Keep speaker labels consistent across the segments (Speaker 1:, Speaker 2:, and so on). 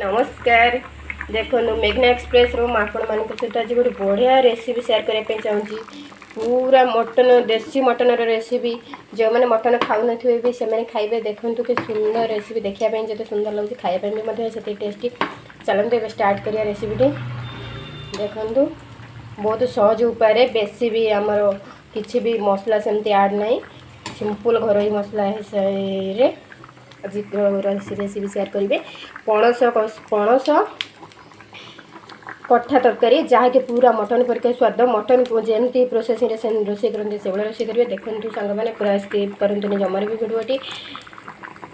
Speaker 1: नमस्कार देखो मेघना एक्सप्रेस रो आपण मान सहित आज गोटे बढ़िया रेसिपी शेयर करने चाहूँगी। पूरा मटन देसी मटन रेसिपी जो मैंने मटन खाऊ न भी से खाइबे। देखूँ कि सुंदर रेसिपी देखापी जो सुंदर लगे खायापी से टेस्टी। चलते ए स्टार्ट करिया रेसिपी देखु बहुत सहज उपाय बेसी भी आमर किसी भी मसला सेमती ऐड नहीं सिंपल घरोई मसला हिसाब आज रेसिपी शेयर करेंगे। पणस पणस कठा तरकारी जहाँकि पूरा मटन परिका स्वाद मटन जमती प्रोसेस रोषे करते से रोषे करेंगे। देखो सांग मैंने पूरा स्किप करते जमार भी भिडियोटी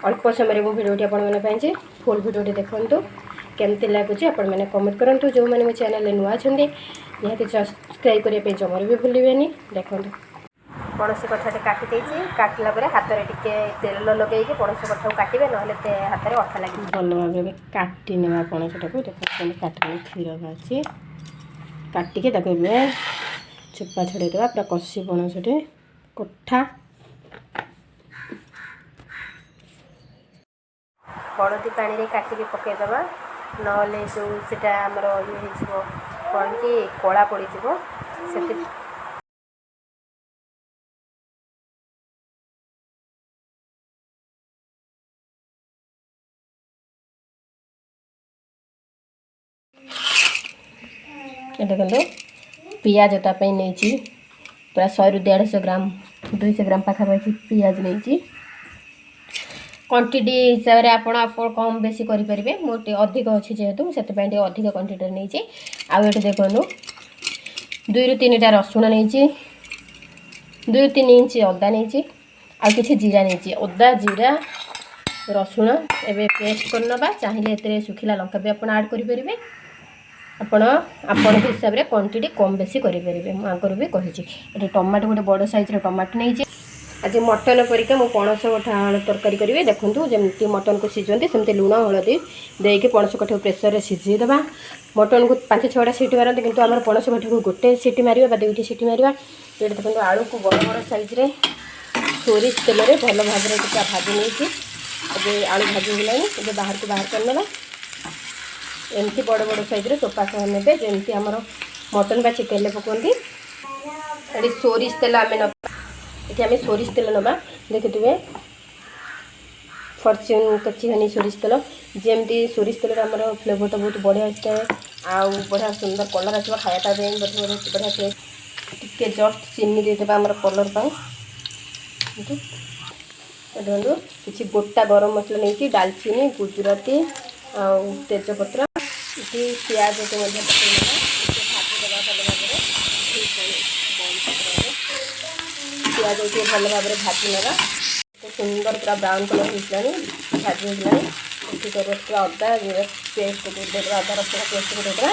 Speaker 1: अल्प समय मो भिडियोटी आपंपाई फुल भिडियोटी देखूँ केमती लगुच आपण मैंने कमेंट करूँ। जो मैंने मो चैनल नुआ अच्छा निहाती सब्सक्राइब करने जमार भी भूलें। देखो पणस कठाटे काटी देती काटला हाथ में टिके तेल लगे पणस कठा काटे ना हाथ में अठा लगे भल भाव काटी ना पणसटा को देखते काटने क्षीर बाहरी काटिके चोपा छड़ेदेवा पूरा कषि पणसटे कठा हलदी पानी रे काटिके पकईदे ना जो सीटा आमर ये कौन कि कला पड़ो से देखो पियाज तापाई नहीं पूरा 100 ରୁ 150 ग्राम 200 ग्राम पाखापाखि पियाज नहीं क्वांटिटी हिसाब से आप कम बेसी करेंगे। मोटे अधिक अच्छी जेहेतु से अधिक क्वांटिटी नहीं आउ ये देखो 2 ରୁ 3टा रसुण नहीं 2 ରୁ 3 इंच अदा नहीं आ कि जीरा नहीं अदा जीरा रसुण एवं पेस्ट करनबा चाहिए ए सुखिला लंका भी आप ऐड करेंगे। आपण हिसाब से क्वांटिटी कम बेसी करेंगे। मुझे आगुरी भी कही टमाटो गोटे बड़ साइज टमाटो नहीं आज मटन परिका मु पणस कठा तरकारी करेंगे। देखूँ जमी मटन को सिझंती सेमती लुण हलदी देके पणस कठा प्रेसर रे सिझेदेवा मटन को 5-6टा सीटी मारती किंतु आम पणस कठा को गोटे सीटी मारिबा बा 2टी सीटी मारिबा। ये देखो आलू को बड़ बड़ साइज रे सोरिष तेल रे भल भाव में भाजी नहीं आलू भाजी गलानी बाहर को बाहर करना एमती बड़ बड़ साइज रे चोपा सह ने जमी आमर मटन बा चिकेन पकाती ये सोरिष तेल आम ये आम सोरिष तेल नवा देखिए फॉर्च्यून कच्ची घनी सोरिष तेल जमती सोरिष तेल आमर फ्लेवरटा बहुत बढ़िया आए आउ बढ़िया सुंदर कलर आस खायापी बढ़िया टेस्ट टे जस्ट चीनी देदेबा आमर कलर पाई देखो किसी गोटा गरम मसला नहीं डालचीनी गुजराती आ तेजपत्र प्याज को पकईदेवा भाजीदेवा भल भाव प्याज को भल भाव भाजी ना सुंदर पूरा ब्राउन कलर होगा भाजी होगा पूरा अदा पेस्ट को देदेवा अदा रसुण पेस्ट को देदेवा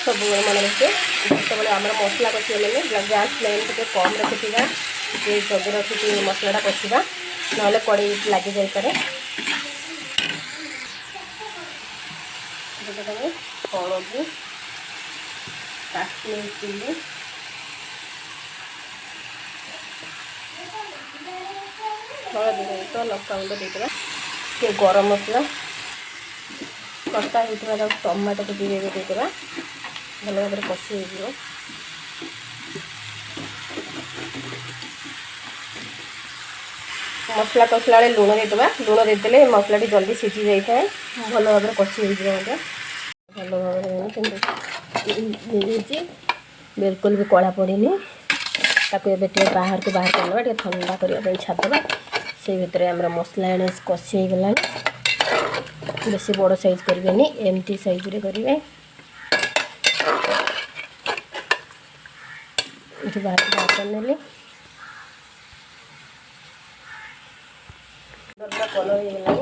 Speaker 1: सब मन रखे जो आम मसला कषि गैस फ्लेम टे कम रखिथा जल्दी रखी मसलाटा कषा ना कड़े लग जापे। हलदी काश्मीर चिली हलदी तो लंका गुंड देदेवा गरम मसला कटा होता टमाटो को देदेवा भल भाव कषि हो मसला कषला बेले लुण देदेवा लुण देदेले मसला जल्दी सीझी जाए भल भाव कषि हो भल भाव बिल्कुल भी कला पड़नी बाहर को बाहर करना ठंडा करने छाड़देवा से भितर आम मसला एने कषि हो गला बेसी बड़ साइज करेंगे एमती साइज रे करेंगे ये बाहर बाहर करने कलर हो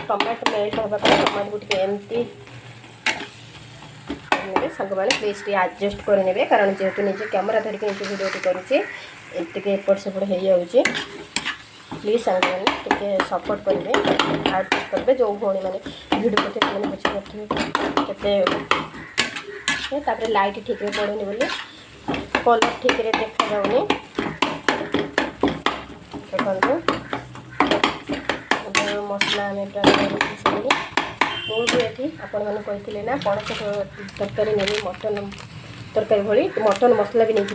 Speaker 1: टमाटो मेल्ट हाँ टमाटो को एमती सांग मैंने प्लीज एडजस्ट करे कारण जेहेतु निजे कैमेरा धरिक निजे भिडियो करुचे एपट सेपट हो जाऊँगी प्लीज सांग मैंने सपोर्ट करेंगे एडजस्ट करेंगे जो भौणी मैंने भिडियो प्रति मैंने बुझे के तापर लाइट ठीक रे पड़ुनी बोली कलर ठीक रे देखा जाउनी देखो मसला आम पूरा ये आपण मैंने कही ना पणस तरकारी नहीं मटन तरकारी भली मटन मसला भी नहीं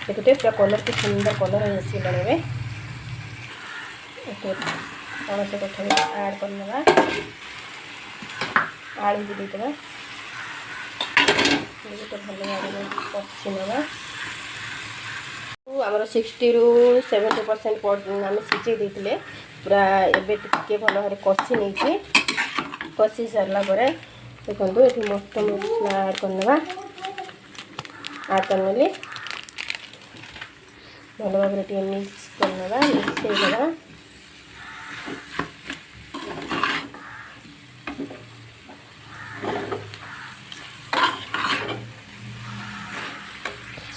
Speaker 1: देखते पूरा कलर की सुंदर कलर आसगले पणस कथा ऐड करना आलू भी देदेबा गोटे भल भाव कषि ना आमर 60 ରୁ 70% आम सीझे देते पूरा एबे टिके भल भाव कषि नहीं कषि सारा पर देखो ये मटन मसला ऐड करना ऐड करने भल भाव मिक्स करना मिसईदेवा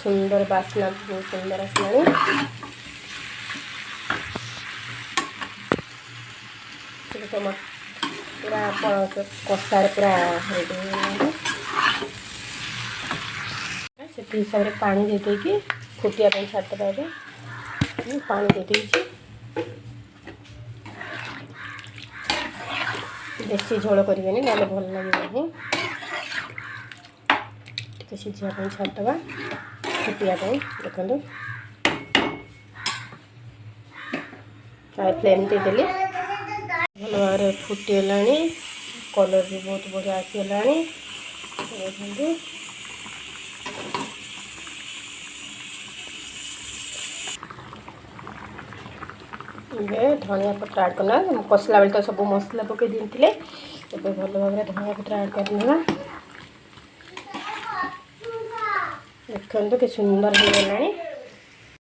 Speaker 1: सुंदर बास्ना बहुत सुंदर आसला पूरा कषार पूरा रेडी से हिसाब से पानी दे देकी फुटिया छाड़देवा ये पानी दे देती बेसी झोल करेंगे ना भल लगे सीझा छाड़देवा फुटिया देखो फ्लेम देदेली भल भाव फुटीगला कलर भी बहुत बढ़िया आसीगला देखो धनिया पत्र ऐड करना कसला बेले तो सब मसला पकई देते भल भाव धनिया पत्र ऐड करना देखते कि सुंदर हो गलानी